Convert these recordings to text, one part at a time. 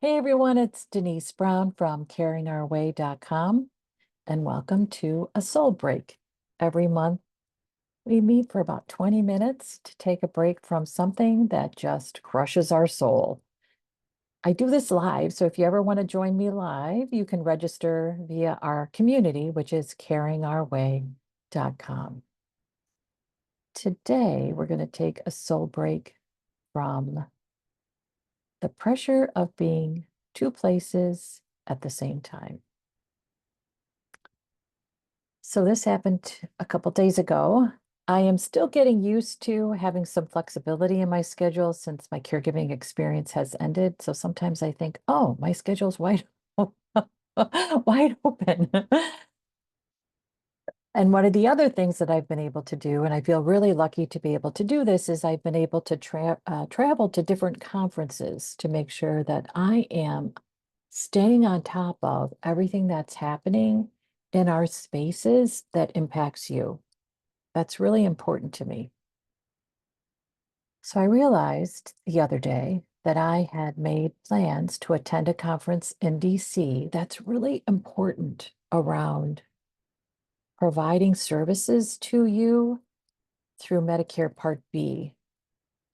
Hey everyone, it's Denise Brown from caringourway.com and welcome to a soul break. Every month we meet for about 20 minutes to take a break from something that just crushes our soul. I do this live, so if you ever want to join me live, you can register via our community, which is caringourway.com. Today we're going to take a soul break from the pressure of being two places at the same time. So this happened a couple days ago. I am still getting used to having some flexibility in my schedule since my caregiving experience has ended. So sometimes I think, oh, my schedule's wide, wide open. And one of the other things that I've been able to do, and I feel really lucky to be able to do this, is I've been able to travel to different conferences to make sure that I am staying on top of everything that's happening in our spaces that impacts you. That's really important to me. So I realized the other day that I had made plans to attend a conference in DC that's really important around providing services to you through Medicare Part B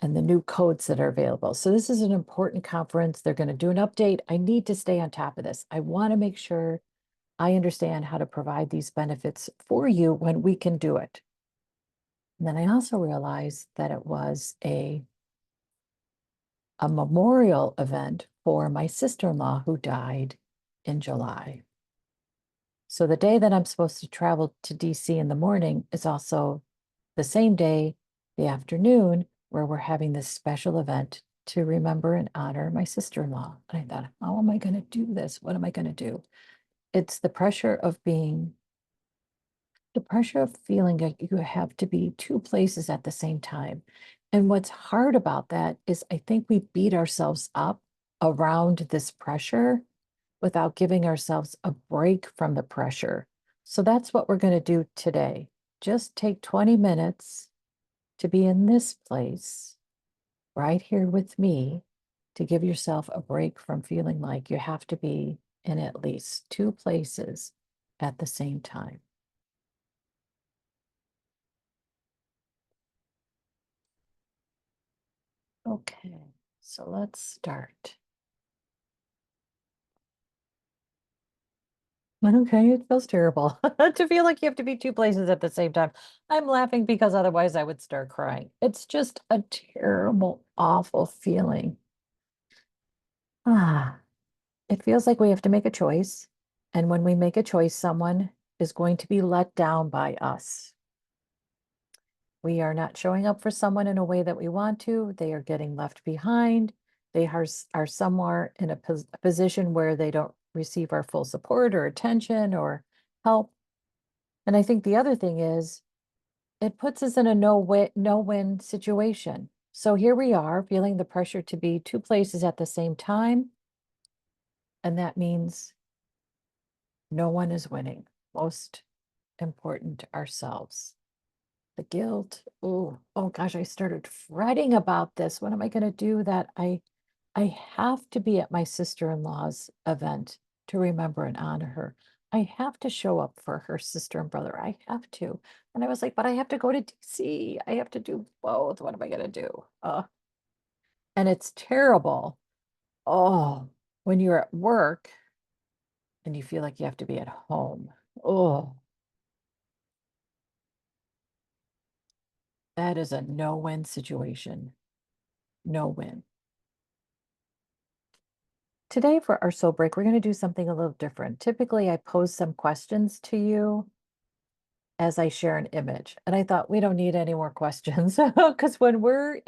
and the new codes that are available. So this is an important conference. They're going to do an update. I need to stay on top of this. I want to make sure I understand how to provide these benefits for you when we can do it. And then I also realized that it was a memorial event for my sister-in-law who died in July. So the day that I'm supposed to travel to DC in the morning is also the same day, the afternoon, where we're having this special event to remember and honor my sister-in-law. And I thought, how am I going to do this? What am I going to do? It's the pressure of feeling like you have to be two places at the same time. And what's hard about that is I think we beat ourselves up around this pressure without giving ourselves a break from the pressure. So that's what we're going to do today. Just take 20 minutes to be in this place right here with me to give yourself a break from feeling like you have to be in at least two places at the same time. Okay, so let's start. Okay, it feels terrible to feel like you have to be two places at the same time. I'm laughing because otherwise I would start crying. It's just a terrible, awful feeling. Ah, it feels like we have to make a choice. And when we make a choice, someone is going to be let down by us. We are not showing up for someone in a way that we want to. They are getting left behind. They are somewhere in a position where they don't receive our full support or attention or help. And I think the other thing is it puts us in a no-win situation. So here we are feeling the pressure to be two places at the same time. And that means no one is winning. Most important, ourselves. The guilt. Oh gosh, I started fretting about this. What am I going to do that I have to be at my sister-in-law's event to remember and honor her. I have to show up for her sister and brother. I have to. And I was like, but I have to go to DC. I have to do both. What am I going to do? And it's terrible. Oh, when you're at work and you feel like you have to be at home. Oh, that is a no-win situation. No win. Today for our soul break, we're going to do something a little different. Typically, I pose some questions to you as I share an image. And I thought we don't need any more questions because when we're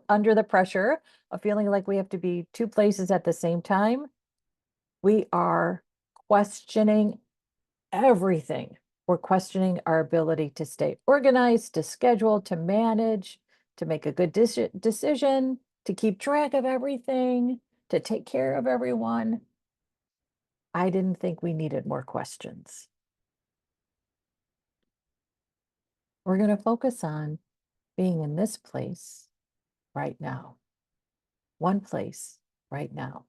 under the pressure of feeling like we have to be two places at the same time, we are questioning everything. We're questioning our ability to stay organized, to schedule, to manage, to make a good decision, to keep track of everything, to take care of everyone. I didn't think we needed more questions. We're going to focus on being in this place right now, one place right now.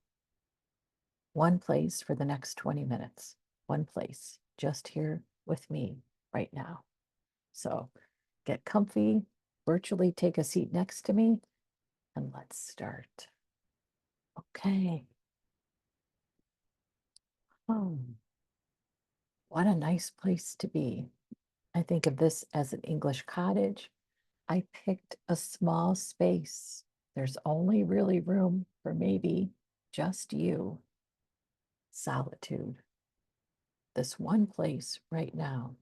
one place for the next 20 minutes, one place, just here with me right now. So get comfy, virtually take a seat next to me, and let's start. Okay. Oh, what a nice place to be. I think of this as an English cottage. I picked a small space. There's only really room for maybe just you. Solitude. This one place right now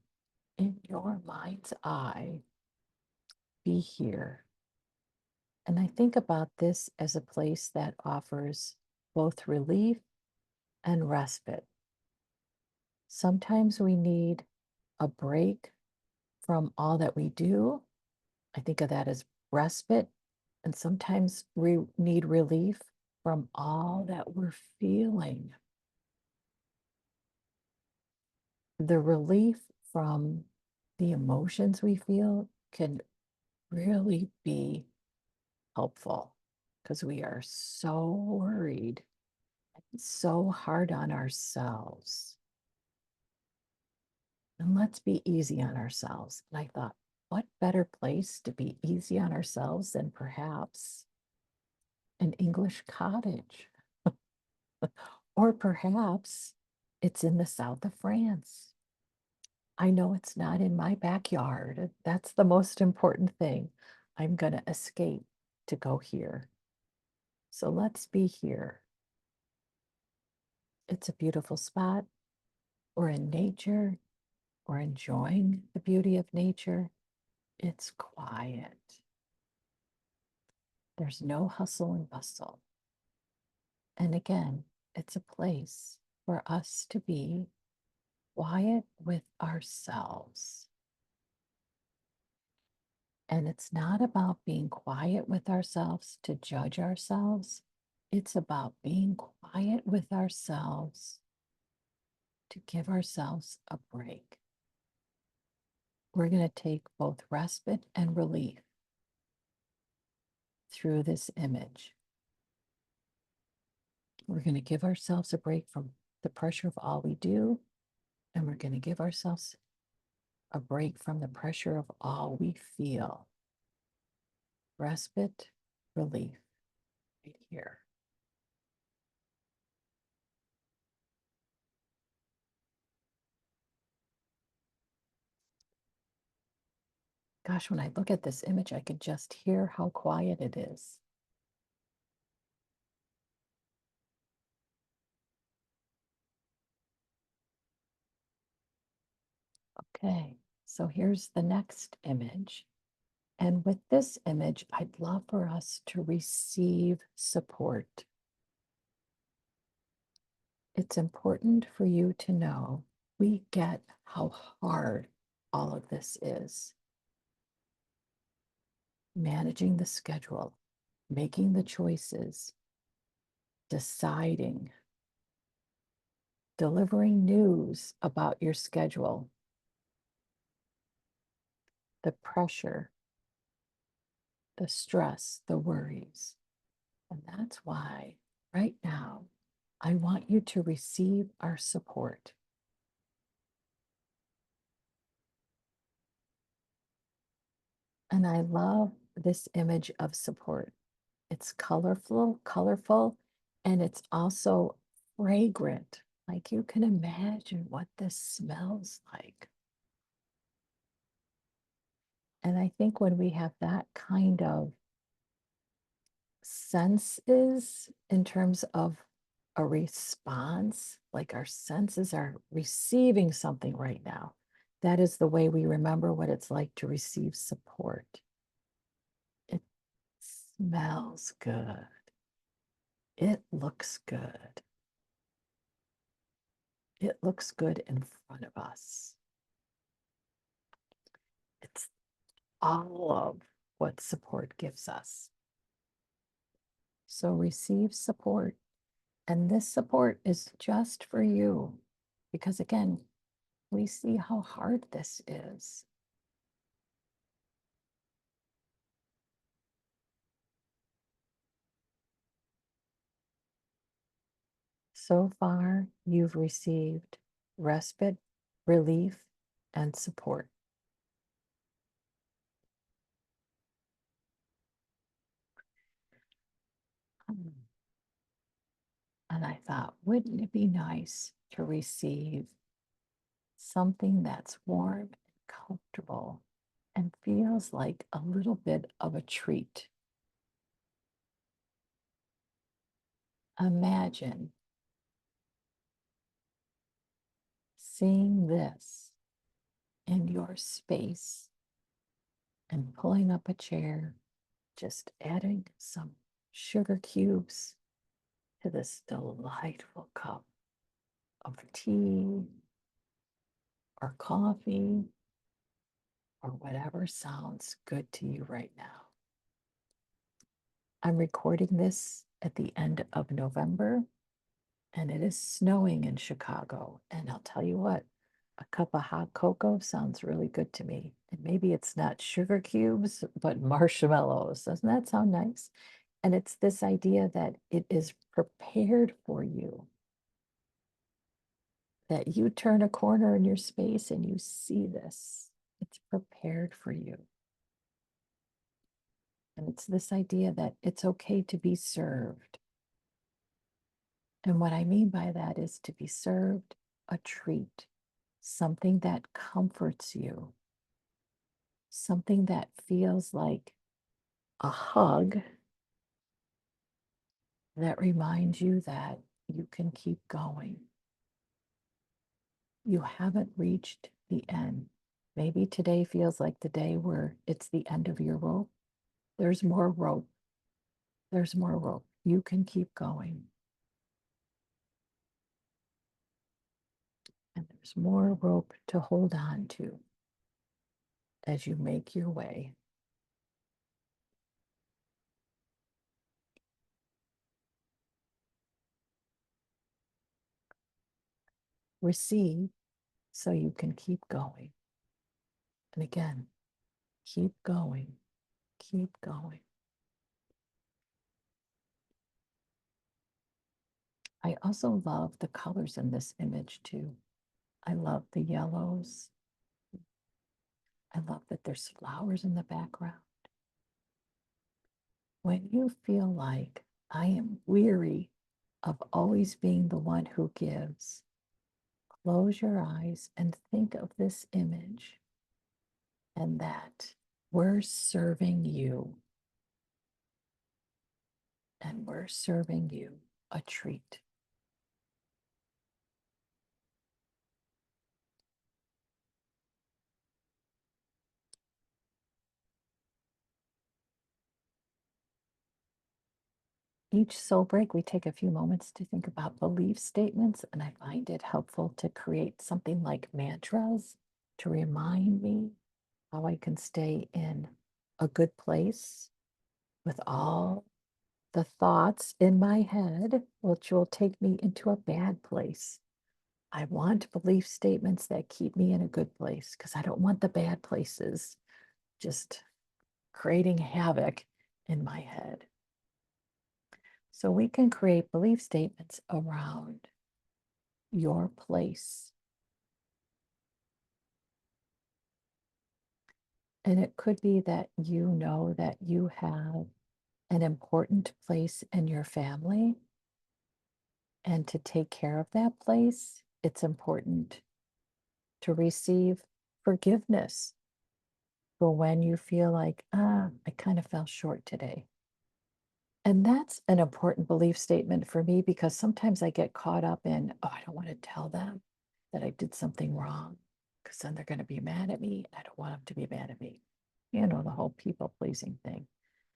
in your mind's eye. Be here. And I think about this as a place that offers both relief and respite. Sometimes we need a break from all that we do. I think of that as respite. And sometimes we need relief from all that we're feeling. The relief from the emotions we feel can really be helpful because we are so worried and so hard on ourselves. And let's be easy on ourselves. And I thought, what better place to be easy on ourselves than perhaps an English cottage? Or perhaps it's in the south of France. I know it's not in my backyard. That's the most important thing. I'm going to escape to go here. So let's be here. It's a beautiful spot. We're in nature. We're enjoying the beauty of nature. It's quiet. There's no hustle and bustle. And again, it's a place for us to be quiet with ourselves. And it's not about being quiet with ourselves to judge ourselves. It's about being quiet with ourselves to give ourselves a break. We're going to take both respite and relief through this image. We're going to give ourselves a break from the pressure of all we do, and we're going to give ourselves a break from the pressure of all we feel. Respite, relief, right here. Gosh, when I look at this image, I can just hear how quiet it is. Okay, so here's the next image. And with this image, I'd love for us to receive support. It's important for you to know we get how hard all of this is. Managing the schedule, making the choices, deciding, delivering news about your schedule, the pressure, the stress, the worries. And that's why right now, I want you to receive our support. And I love this image of support. It's colorful, and it's also fragrant. Like you can imagine what this smells like. And I think when we have that kind of senses in terms of a response, like our senses are receiving something right now, that is the way we remember what it's like to receive support. It smells good. It looks good. It looks good in front of us. It's all of what support gives us. So receive support. And this support is just for you. Because again, we see how hard this is. So far, you've received respite, relief, and support. And I thought, wouldn't it be nice to receive something that's warm and comfortable and feels like a little bit of a treat? Imagine seeing this in your space and pulling up a chair, just adding some sugar cubes to this delightful cup of tea or coffee or whatever sounds good to you right now. I'm recording this at the end of November, and it is snowing in Chicago. And I'll tell you what, a cup of hot cocoa sounds really good to me. And maybe it's not sugar cubes, but marshmallows. Doesn't that sound nice? And it's this idea that it is prepared for you, that you turn a corner in your space and you see this. It's prepared for you. And it's this idea that it's okay to be served. And what I mean by that is to be served a treat, something that comforts you, something that feels like a hug that reminds you that you can keep going. You haven't reached the end. Maybe today feels like the day where it's the end of your rope. There's more rope. There's more rope. You can keep going. And there's more rope to hold on to as you make your way. Receive so you can keep going. And again, keep going, keep going. I also love the colors in this image too. I love the yellows. I love that there's flowers in the background. When you feel like I am weary of always being the one who gives, close your eyes and think of this image and that we're serving you. And we're serving you a treat. Each soul break, we take a few moments to think about belief statements, and I find it helpful to create something like mantras to remind me how I can stay in a good place with all the thoughts in my head, which will take me into a bad place. I want belief statements that keep me in a good place because I don't want the bad places just creating havoc in my head. So we can create belief statements around your place. And it could be that you know that you have an important place in your family. And to take care of that place, it's important to receive forgiveness for when you feel like, I kind of fell short today. And that's an important belief statement for me because sometimes I get caught up in, I don't want to tell them that I did something wrong because then they're going to be mad at me. I don't want them to be mad at me. You know, the whole people pleasing thing.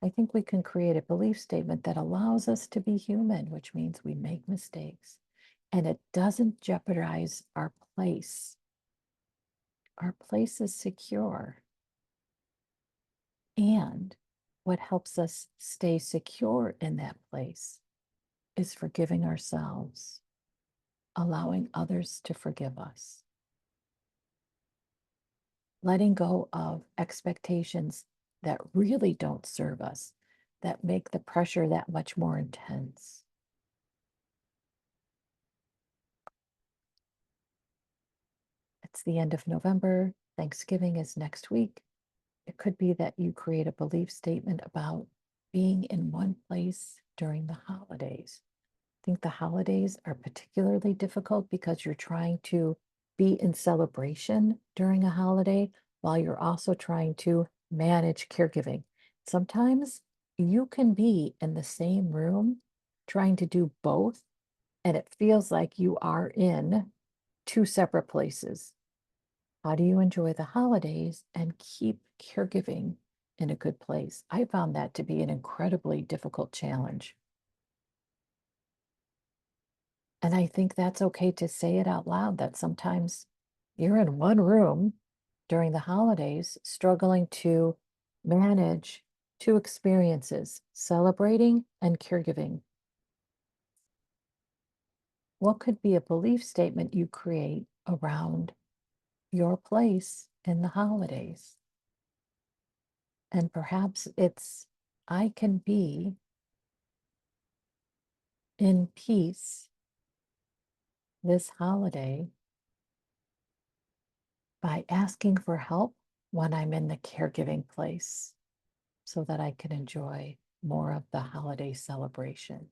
I think we can create a belief statement that allows us to be human, which means we make mistakes and it doesn't jeopardize our place. Our place is secure. And what helps us stay secure in that place is forgiving ourselves, allowing others to forgive us, letting go of expectations that really don't serve us, that make the pressure that much more intense. It's the end of November. Thanksgiving is next week. It could be that you create a belief statement about being in one place during the holidays. I think the holidays are particularly difficult because you're trying to be in celebration during a holiday while you're also trying to manage caregiving. Sometimes you can be in the same room trying to do both, and it feels like you are in two separate places. How do you enjoy the holidays and keep caregiving in a good place? I found that to be an incredibly difficult challenge. And I think that's okay to say it out loud that sometimes you're in one room during the holidays struggling to manage two experiences, celebrating and caregiving. What could be a belief statement you create around your place in the holidays? And perhaps it's, I can be in peace this holiday by asking for help when I'm in the caregiving place so that I can enjoy more of the holiday celebration.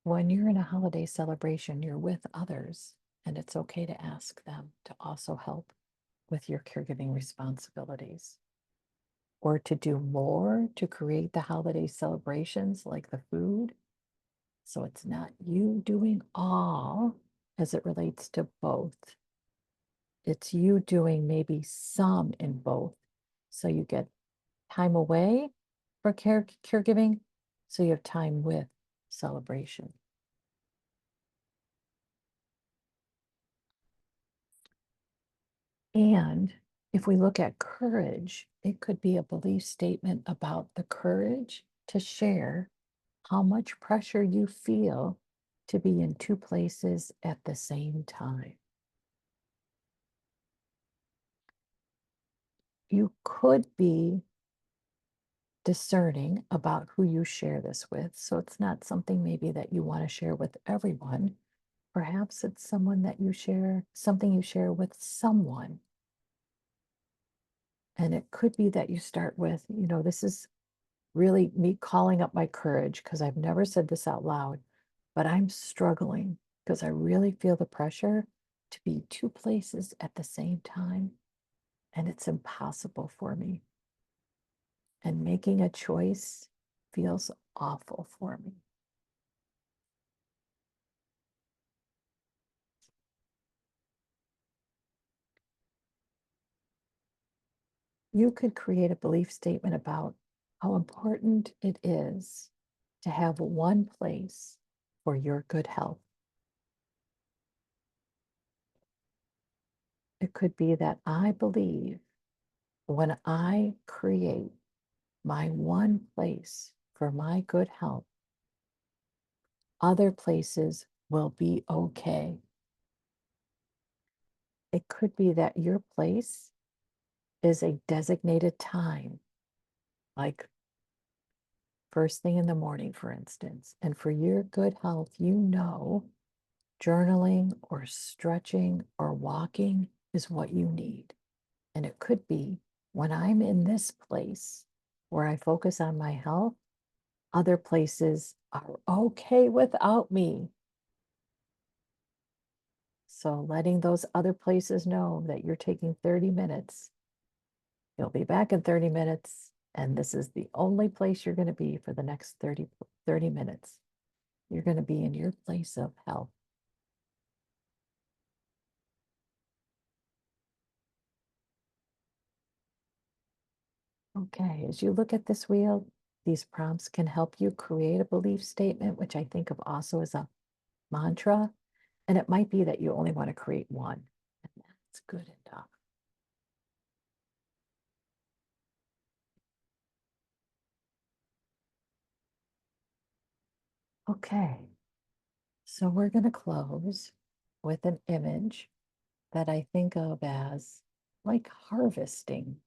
When you're in a holiday celebration, you're with others, and it's okay to ask them to also help with your caregiving responsibilities or to do more to create the holiday celebrations like the food. So it's not you doing all as it relates to both. It's you doing maybe some in both. So you get time away for caregiving, so you have time with celebration. And if we look at courage, it could be a belief statement about the courage to share how much pressure you feel to be in two places at the same time. You could be discerning about who you share this with. So it's not something maybe that you want to share with everyone. Perhaps it's someone that you share, something you share with someone. And it could be that you start with, this is really me calling up my courage because I've never said this out loud, but I'm struggling because I really feel the pressure to be two places at the same time. And it's impossible for me. And making a choice feels awful for me. You could create a belief statement about how important it is to have one place for your good health. It could be that I believe when I create my one place for my good health, other places will be okay. It could be that your place is a designated time, like first thing in the morning, for instance. And for your good health, journaling or stretching or walking is what you need. And it could be when I'm in this place where I focus on my health, other places are okay without me. So letting those other places know that you're taking 30 minutes, you'll be back in 30 minutes, and this is the only place you're going to be for the next 30 minutes. You're going to be in your place of health. Okay, as you look at this wheel, these prompts can help you create a belief statement, which I think of also as a mantra. And it might be that you only want to create one, and that's good enough. Okay, so we're going to close with an image that I think of as like harvesting.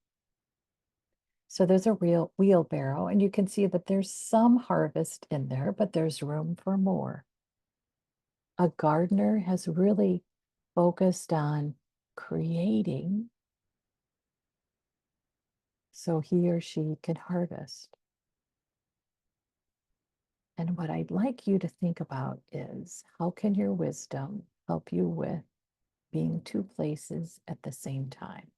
So there's a real wheelbarrow, and you can see that there's some harvest in there, but there's room for more. A gardener has really focused on creating so he or she can harvest. And what I'd like you to think about is how can your wisdom help you with being two places at the same time?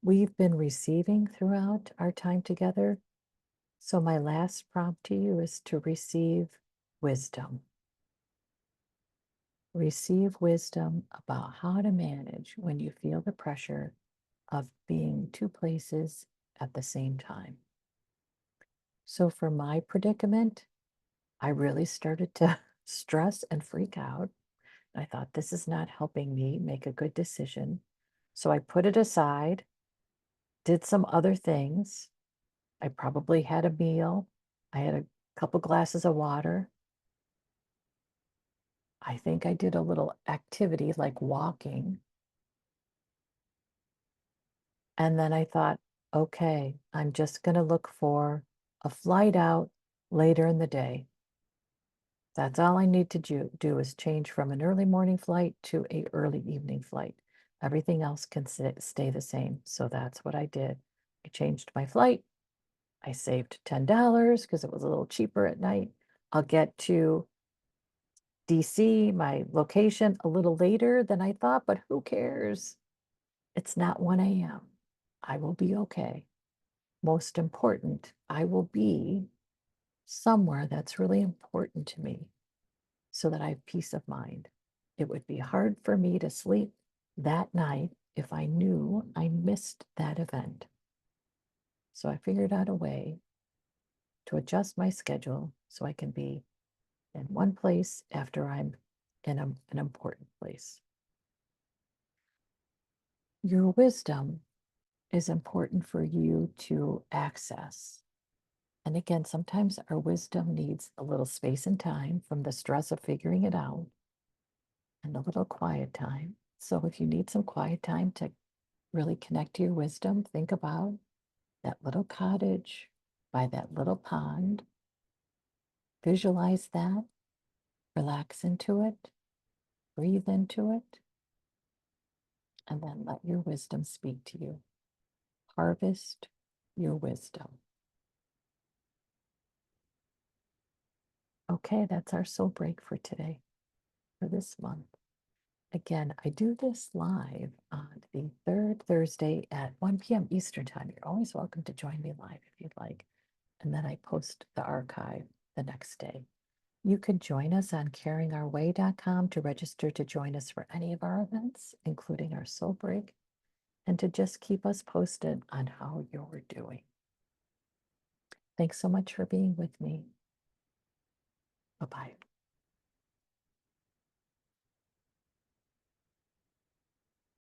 We've been receiving throughout our time together. So my last prompt to you is to receive wisdom. Receive wisdom about how to manage when you feel the pressure of being two places at the same time. So for my predicament, I really started to stress and freak out. I thought this is not helping me make a good decision. So I put it aside, did some other things. I probably had a meal. I had a couple glasses of water. I think I did a little activity like walking. And then I thought, okay, I'm just going to look for a flight out later in the day. That's all I need to do is change from an early morning flight to a early evening flight. Everything else can stay the same. So that's what I did. I changed my flight. I saved $10 because it was a little cheaper at night. I'll get to DC, my location, a little later than I thought, but who cares? It's not 1 a.m. I will be okay. Most important, I will be somewhere that's really important to me so that I have peace of mind. It would be hard for me to sleep that night if I knew I missed that event. So I figured out a way to adjust my schedule so I can be in one place after I'm in an important place. Your wisdom is important for you to access. And again, sometimes our wisdom needs a little space and time from the stress of figuring it out and a little quiet time. So if you need some quiet time to really connect to your wisdom, think about that little cottage by that little pond. Visualize that, relax into it, breathe into it, and then let your wisdom speak to you. Harvest your wisdom. Okay, that's our soul break for today, for this month. Again, I do this live on the third Thursday at 1 p.m. Eastern Time. You're always welcome to join me live if you'd like. And then I post the archive the next day. You could join us on caringourway.com to register to join us for any of our events, including our soul break, and to just keep us posted on how you're doing. Thanks so much for being with me. Bye-bye.